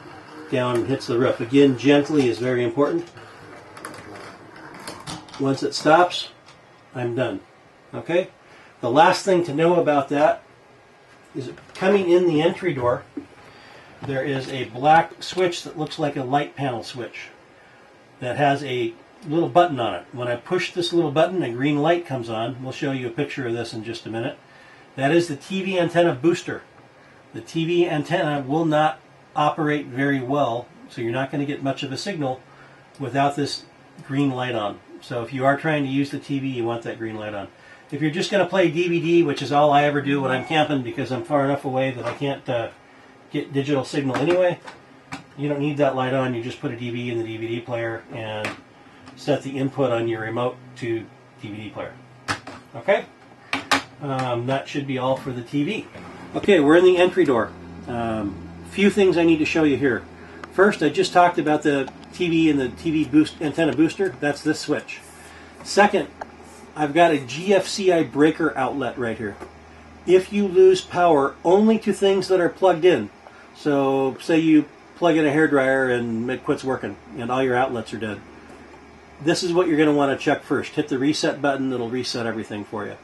down and hits the roof. Again, gently is very important. Once it stops, I'm done. Okay? The last thing to know about that is coming in the entry door, there is a black switch that looks like a light panel switch that has a little button on it. When I push this little button, a green light comes on. We'll show you a picture of this in just a minute. That is the TV antenna booster. The TV antenna will not operate very well, so you're not going to get much of a signal without this green light on. So if you are trying to use the TV, you want that green light on. If you're just going to play DVD, which is all I ever do when I'm camping because I'm far enough away that I can't get digital signal anyway, you don't need that light on. You just put a DVD in the DVD player and set the input on your remote to DVD player. Okay? That should be all for the TV. Okay, we're in the entry door. Few things I need to show you here. First, I just talked about the TV and the TV antenna booster. That's this switch. Second, I've got a GFCI breaker outlet right here. If you lose power only to things that are plugged in, so say you plug in a hairdryer and it quits working and all your outlets are dead, this is what you're going to want to check first. Hit the reset button, it'll reset everything for you.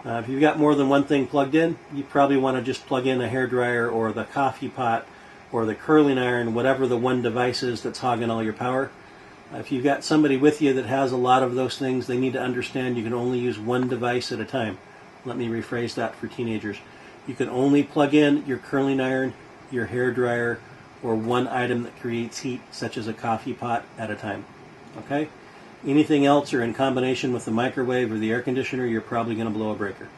If you've got more than one thing plugged in, you probably want to just plug in a hairdryer or the coffee pot or the curling iron, whatever the one device is that's hogging all your power. If you've got somebody with you that has a lot of those things, they need to understand you can only use one device at a time. Let me rephrase that for teenagers. You can only plug in your curling iron, your hairdryer, or one item that creates heat, such as a coffee pot, at a time. Okay? Anything else or in combination with the microwave or the air conditioner, you're probably going to blow a breaker.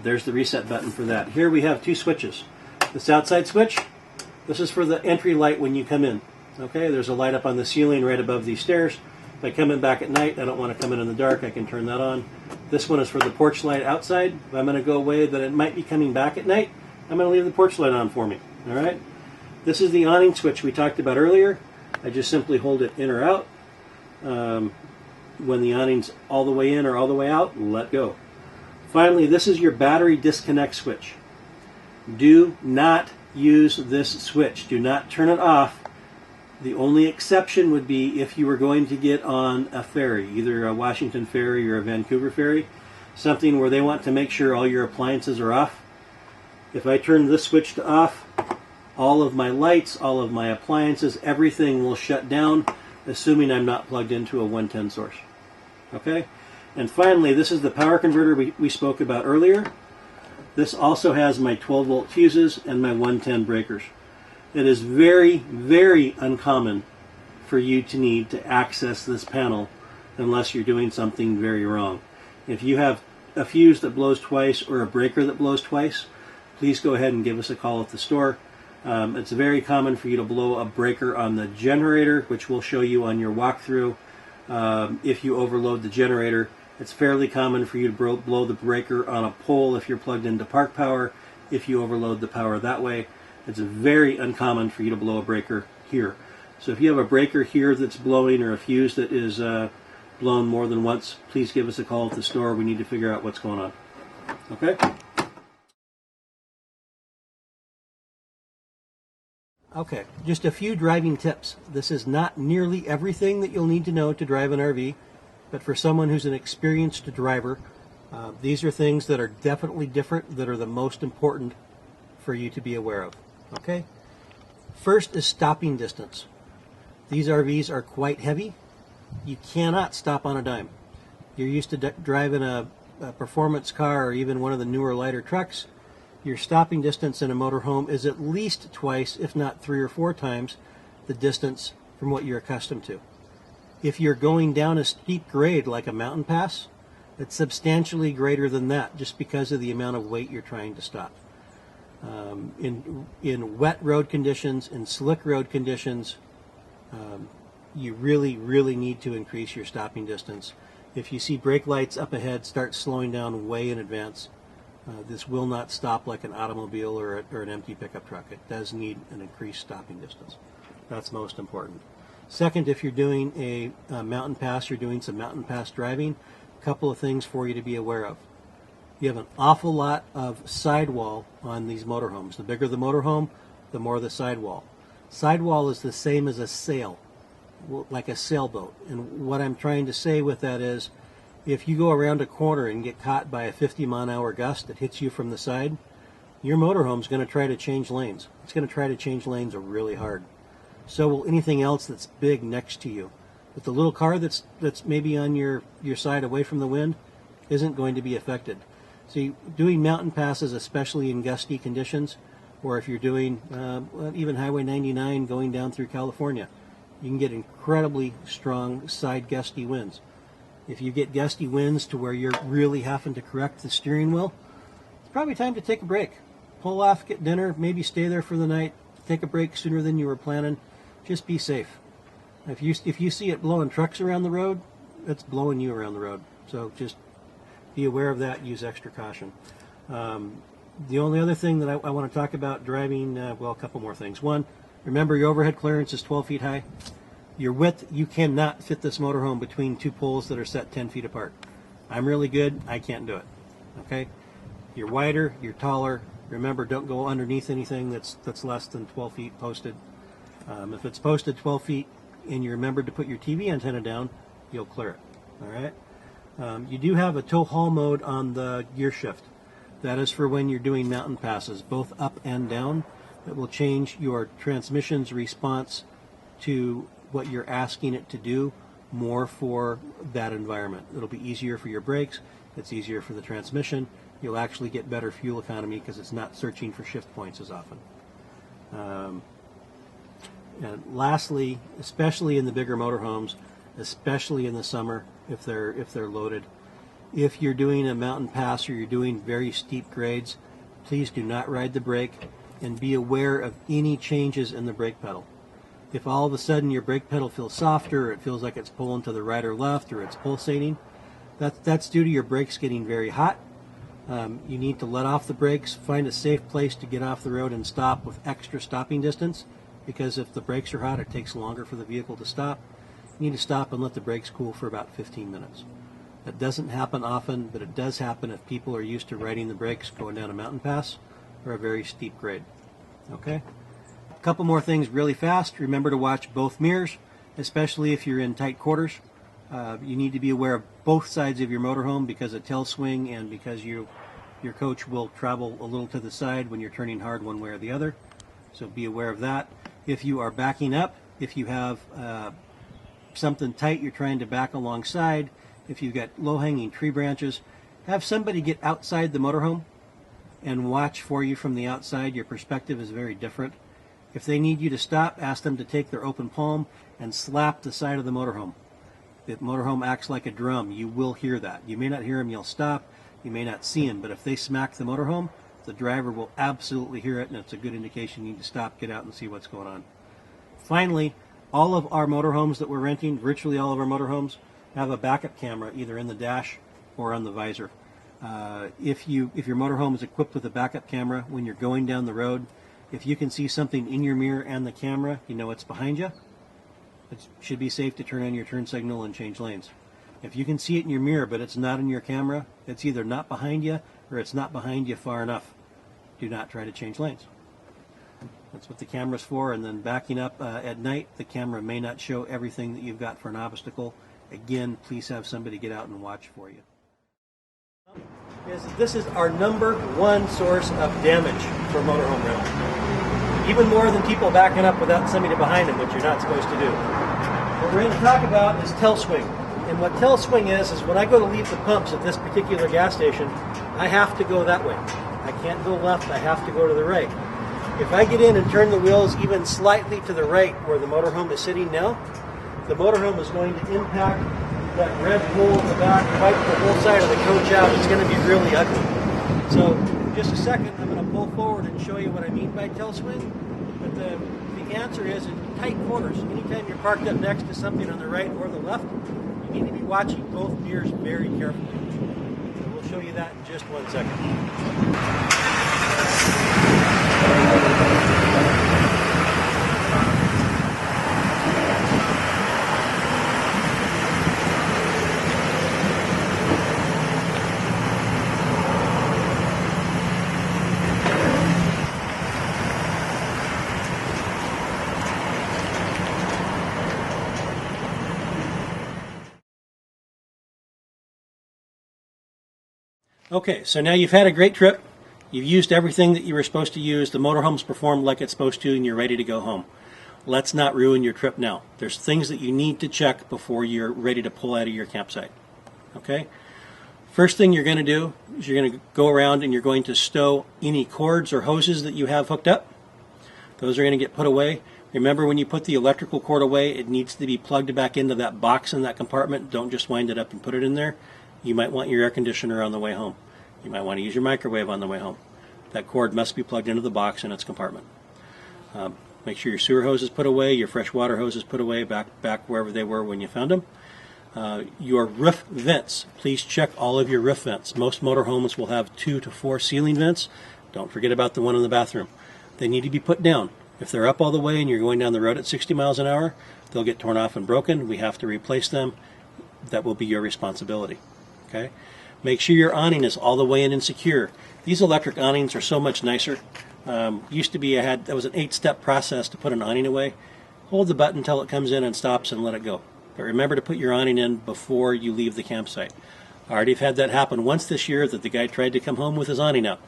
There's the reset button for that. Here we have 2 switches. This outside switch, this is for the entry light when you come in. Okay, there's a light up on the ceiling right above these stairs. If I come in back at night, I don't want to come in the dark, I can turn that on. This one is for the porch light outside. If I'm going to go away that it might be coming back at night, I'm going to leave the porch light on for me. All right. This is the awning switch we talked about earlier. I just simply hold it in or out. When the awning's all the way in or all the way out, let go. Finally, this is your battery disconnect switch. Do not use this switch. Do not turn it off. The only exception would be if you were going to get on a ferry, either a Washington ferry or a Vancouver ferry, something where they want to make sure all your appliances are off. If I turn this switch to off, all of my lights, all of my appliances, everything will shut down, assuming I'm not plugged into a 110 source. Okay? And finally, this is the power converter we spoke about earlier. This also has my 12-volt fuses and my 110 breakers. It is very, very uncommon for you to need to access this panel unless you're doing something very wrong. If you have a fuse that blows twice or a breaker that blows twice, please go ahead and give us a call at the store. It's very common for you to blow a breaker on the generator, which we'll show you on your walkthrough. If you overload the generator, it's fairly common for you to blow the breaker on a pole if you're plugged into park power, if you overload the power that way. It's very uncommon for you to blow a breaker here. So if you have a breaker here that's blowing, or a fuse that is blown more than once, please give us a call at the store. We need to figure out what's going on. Okay? Okay, just a few driving tips. This is not nearly everything that you'll need to know to drive an RV, but for someone who's an experienced driver, these are things that are definitely different, that are the most important for you to be aware of. Okay? First is stopping distance. These RVs are quite heavy. You cannot stop on a dime. You're used to driving a performance car or even one of the newer lighter trucks. Your stopping distance in a motorhome is at least twice, if not 3 or 4 times, the distance from what you're accustomed to. If you're going down a steep grade like a mountain pass, it's substantially greater than that, just because of the amount of weight you're trying to stop. In wet road conditions, in slick road conditions, you really need to increase your stopping distance. If you see brake lights up ahead, start slowing down way in advance. This will not stop like an automobile or an empty pickup truck. It does need an increased stopping distance. That's most important. Second, if you're doing a mountain pass, you're doing some mountain pass driving, a couple of things for you to be aware of. You have an awful lot of sidewall on these motorhomes. The bigger the motorhome, the more the sidewall. Sidewall is the same as a sail, like a sailboat. And what I'm trying to say with that is, if you go around a corner and get caught by a 50-mile-an-hour gust that hits you from the side, your motorhome's going to try to change lanes. It's going to try to change lanes really hard. So will anything else that's big next to you. But the little car that's maybe on your side away from the wind isn't going to be affected. So doing mountain passes, especially in gusty conditions, or if you're doing even Highway 99 going down through California, you can get incredibly strong side gusty winds. If you get gusty winds to where you're really having to correct the steering wheel, it's probably time to take a break. Pull off, get dinner, maybe stay there for the night, take a break sooner than you were planning. Just be safe. If you see it blowing trucks around the road, it's blowing you around the road. So just be aware of that, use extra caution. The only other thing that I want to talk about driving, well, a couple more things. One, remember your overhead clearance is 12 feet high. Your width, you cannot fit this motorhome between 2 poles that are set 10 feet apart. I'm really good, I can't do it. Okay? You're wider, you're taller. Remember, don't go underneath anything that's less than 12 feet posted. If it's posted 12 feet and you remember to put your TV antenna down, you'll clear it. All right? You do have a tow haul mode on the gear shift. That is for when you're doing mountain passes, both up and down. It will change your transmission's response to what you're asking it to do more for that environment. It'll be easier for your brakes. It's easier for the transmission. You'll actually get better fuel economy because it's not searching for shift points as often. And lastly, especially in the bigger motorhomes, especially in the summer if they're loaded, if you're doing a mountain pass or you're doing very steep grades, please do not ride the brake and be aware of any changes in the brake pedal. If all of a sudden your brake pedal feels softer, or it feels like it's pulling to the right or left, or it's pulsating, that's due to your brakes getting very hot. You need to let off the brakes, find a safe place to get off the road and stop with extra stopping distance, because if the brakes are hot, it takes longer for the vehicle to stop. You need to stop and let the brakes cool for about 15 minutes. That doesn't happen often, but it does happen if people are used to riding the brakes going down a mountain pass or a very steep grade. Okay? A couple more things really fast. Remember to watch both mirrors, especially if you're in tight quarters. You need to be aware of both sides of your motorhome because of tail swing and because your coach will travel a little to the side when you're turning hard one way or the other. So be aware of that. If you are backing up, if you have something tight you're trying to back alongside, if you've got low-hanging tree branches, have somebody get outside the motorhome and watch for you from the outside. Your perspective is very different. If they need you to stop, ask them to take their open palm and slap the side of the motorhome. The motorhome acts like a drum. You will hear that. You may not hear them yell stop. You may not see them, but if they smack the motorhome, the driver will absolutely hear it, and it's a good indication you need to stop, get out, and see what's going on. Finally, all of our motorhomes that we're renting, virtually all of our motorhomes, have a backup camera either in the dash or on the visor. If your motorhome is equipped with a backup camera, when you're going down the road, if you can see something in your mirror and the camera, you know it's behind you. It should be safe to turn on your turn signal and change lanes. If you can see it in your mirror but it's not in your camera, it's either not behind you or it's not behind you far enough. Do not try to change lanes. That's what the camera's for. And then backing up at night, the camera may not show everything that you've got for an obstacle. Again, please have somebody get out and watch for you. This is our #1 source of damage for motorhome rental. Even more than people backing up without somebody behind them, which you're not supposed to do. What we're going to talk about is tail swing. And what tail swing is when I go to leave the pumps at this particular gas station, I have to go that way. I can't go left, I have to go to the right. If I get in and turn the wheels even slightly to the right where the motorhome is sitting now, the motorhome is going to impact that red hole in the back, wipe the whole side of the coach out. It's going to be really ugly. So in just a second, I'm going to pull forward and show you what I mean by tail swing. But the answer is in tight corners. Anytime you're parked up next to something on the right or the left, you need to be watching both mirrors very carefully. So we'll show you that in just 1 second. Okay, so now you've had a great trip. You've used everything that you were supposed to use. The motorhome's performed like it's supposed to, and you're ready to go home. Let's not ruin your trip now. There's things that you need to check before you're ready to pull out of your campsite. Okay? First thing you're going to do is you're going to go around and you're going to stow any cords or hoses that you have hooked up. Those are going to get put away. Remember, when you put the electrical cord away, it needs to be plugged back into that box in that compartment. Don't just wind it up and put it in there. You might want your air conditioner on the way home. You might want to use your microwave on the way home. That cord must be plugged into the box in its compartment. Make sure your sewer hose is put away, your fresh water hose is put away, back wherever they were when you found them. Your roof vents. Please check all of your roof vents. Most motorhomes will have 2 to 4 ceiling vents. Don't forget about the one in the bathroom. They need to be put down. If they're up all the way and you're going down the road at 60 miles an hour, they'll get torn off and broken. We have to replace them. That will be your responsibility. Okay? Make sure your awning is all the way in and secure. These electric awnings are so much nicer. Used to be that was an 8-step process to put an awning away. Hold the button until it comes in and stops and let it go. But remember to put your awning in before you leave the campsite. I already have had that happen once this year that the guy tried to come home with his awning out.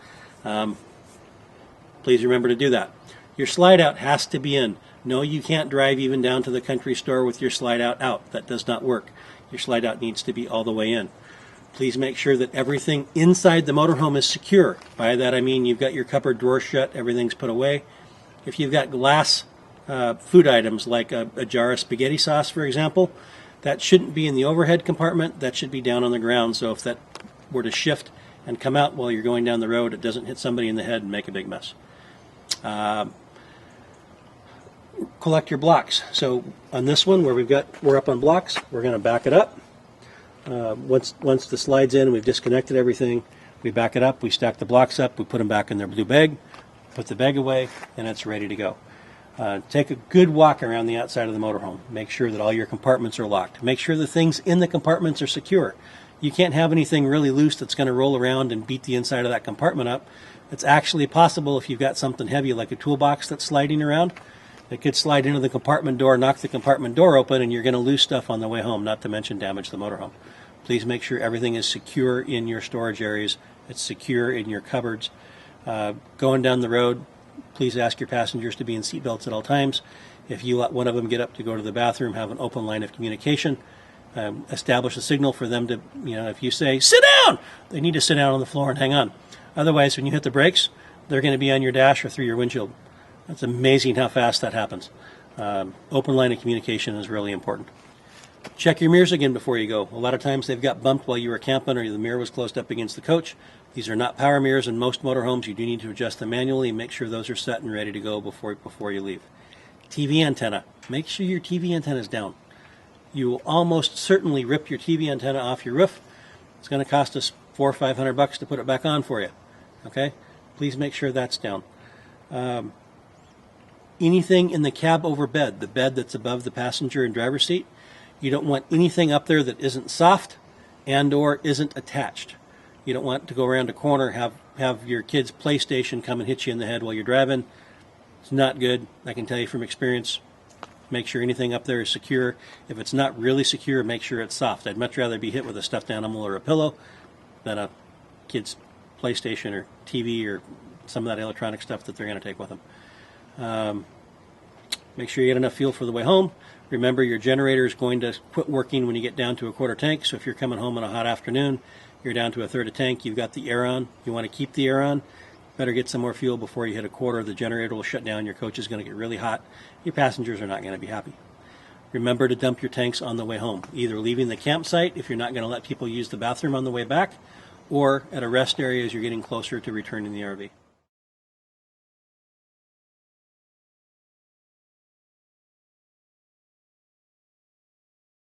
Please remember to do that. Your slide out has to be in. No, you can't drive even down to the country store with your slide out. That does not work. Your slide out needs to be all the way in. Please make sure that everything inside the motorhome is secure. By that I mean you've got your cupboard drawer shut, everything's put away. If you've got glass food items like a jar of spaghetti sauce, for example, that shouldn't be in the overhead compartment. That should be down on the ground. So if that were to shift and come out while you're going down the road, it doesn't hit somebody in the head and make a big mess. Collect your blocks. So on this one where we're up on blocks, we're going to back it up. Once the slide's in, we've disconnected everything, we back it up, we stack the blocks up, we put them back in their blue bag, put the bag away, and it's ready to go. Take a good walk around the outside of the motorhome. Make sure that all your compartments are locked. Make sure the things in the compartments are secure. You can't have anything really loose that's going to roll around and beat the inside of that compartment up. It's actually possible if you've got something heavy like a toolbox that's sliding around. It could slide into the compartment door, knock the compartment door open, and you're going to lose stuff on the way home, not to mention damage the motorhome. Please make sure everything is secure in your storage areas. It's secure in your cupboards. Going down the road, please ask your passengers to be in seatbelts at all times. If you let one of them get up to go to the bathroom, have an open line of communication. Establish a signal for them to, if you say, sit down, they need to sit down on the floor and hang on. Otherwise, when you hit the brakes, they're going to be on your dash or through your windshield. It's amazing how fast that happens. Open line of communication is really important. Check your mirrors again before you go. A lot of times they've got bumped while you were camping or the mirror was closed up against the coach. These are not power mirrors in most motorhomes. You do need to adjust them manually and make sure those are set and ready to go before you leave. TV antenna. Make sure your TV antenna is down. You will almost certainly rip your TV antenna off your roof. It's going to cost us $400 or $500 to put it back on for you. Okay? Please make sure that's down. Anything in the cab over bed, the bed that's above the passenger and driver's seat, you don't want anything up there that isn't soft and or isn't attached. You don't want to go around a corner, have your kid's PlayStation come and hit you in the head while you're driving. It's not good. I can tell you from experience. Make sure anything up there is secure. If it's not really secure, make sure it's soft. I'd much rather be hit with a stuffed animal or a pillow than a kid's PlayStation or TV or some of that electronic stuff that they're going to take with them. Make sure you get enough fuel for the way home. Remember, your generator is going to quit working when you get down to a quarter tank. So if you're coming home on a hot afternoon, you're down to a third of tank, you've got the air on, you want to keep the air on, better get some more fuel before you hit a quarter. The generator will shut down, your coach is going to get really hot, your passengers are not going to be happy. Remember to dump your tanks on the way home, either leaving the campsite if you're not going to let people use the bathroom on the way back, or at a rest area as you're getting closer to returning the RV.